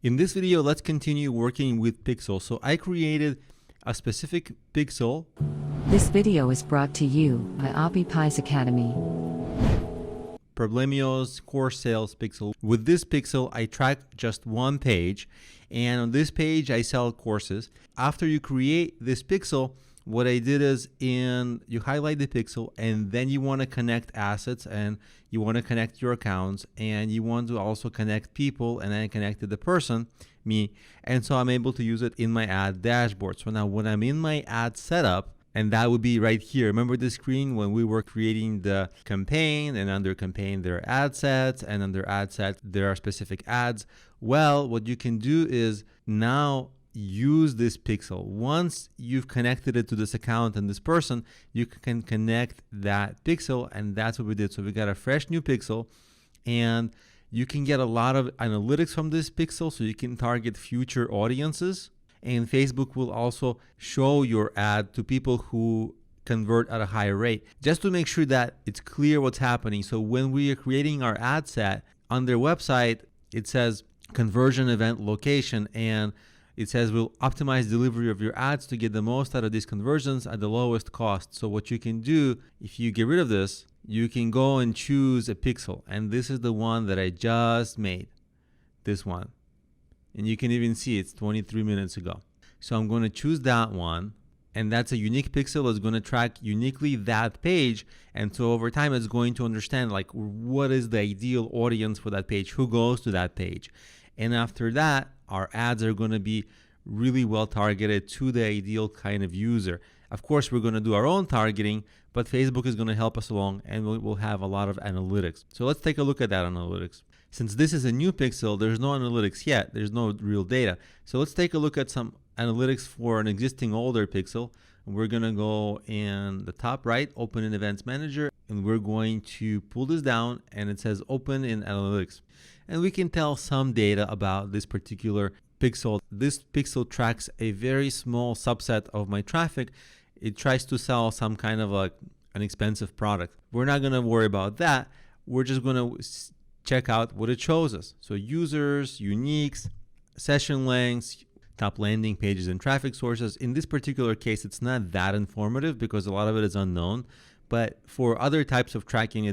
In this video, let's continue working with pixels. So I created a specific pixel. This video is brought to you by ObbyPies Academy. Problemio's core sales pixel. With this pixel, I track just one page, and on this page, I sell courses. After you create this pixel, what I did is you highlight the pixel, and then you want to connect assets, and you want to connect your accounts, and you want to also connect people, and I connected the person, me, and so I'm able to use it in my ad dashboard. So now when I'm in my ad setup, and that would be right here. Remember the screen when we were creating the campaign, and under campaign there are ad sets, and under ad sets there are specific ads. Well, what you can do is now use this pixel. Once you've connected it to this account and this person, you can connect that pixel, and that's what we did. So we got a fresh new pixel, and you can get a lot of analytics from this pixel, so you can target future audiences. And Facebook will also show your ad to people who convert at a higher rate, just to make sure that it's clear what's happening. So when we are creating our ad set on their website, it says conversion event location, and it says we'll optimize delivery of your ads to get the most out of these conversions at the lowest cost. So what you can do, if you get rid of this, you can go and choose a pixel, and this is the one that I just made, this one. And you can even see it's 23 minutes ago. So I'm going to choose that one, and that's a unique pixel. It's going to track uniquely that page, and so over time it's going to understand like what is the ideal audience for that page, who goes to that page. And after that, our ads are going to be really well targeted to the ideal kind of user. Of course, we're going to do our own targeting, but Facebook is going to help us along, and we'll have a lot of analytics. So let's take a look at that analytics. Since this is a new pixel, there's no analytics yet. There's no real data. So let's take a look at some analytics for an existing older pixel. We're going to go in the top right, open in Events Manager, and we're going to pull this down, and it says open in analytics. And we can tell some data about this particular pixel. This pixel tracks a very small subset of my traffic. It tries to sell some kind of an expensive product. We're not going to worry about that. We're just going to check out what it shows us. So users, uniques, session lengths, top landing pages, and traffic sources. In this particular case, it's not that informative because a lot of it is unknown. But for other types of tracking,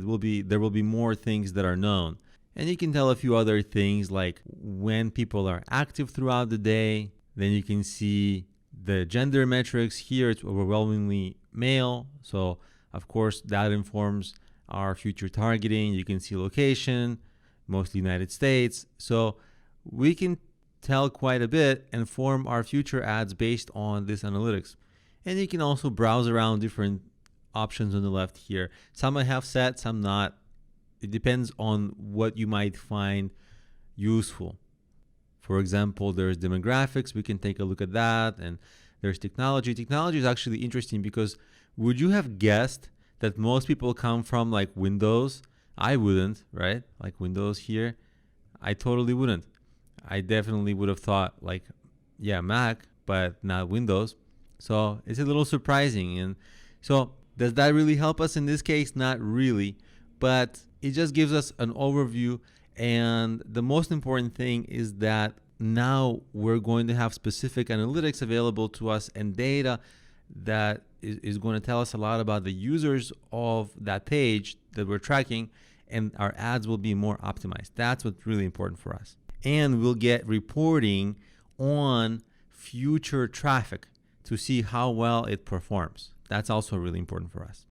there will be more things that are known. And you can tell a few other things like when people are active throughout the day. Then you can see the gender metrics. Here it's overwhelmingly male. So of course that informs our future targeting. You can see location, mostly United States. So we can tell quite a bit and form our future ads based on this analytics. And you can also browse around different options on the left here. Some I have set, some not. It depends on what you might find useful. For example, there's demographics. We can take a look at that. And there's technology. Technology is actually interesting because would you have guessed that most people come from like Windows? I wouldn't, right? Like Windows here. I totally wouldn't. I definitely would have thought like, yeah, Mac, but not Windows. So it's a little surprising. And so does that really help us in this case? Not really, but it just gives us an overview. And the most important thing is that now we're going to have specific analytics available to us and data that is going to tell us a lot about the users of that page that we're tracking, and our ads will be more optimized. That's what's really important for us. And we'll get reporting on future traffic to see how well it performs. That's also really important for us.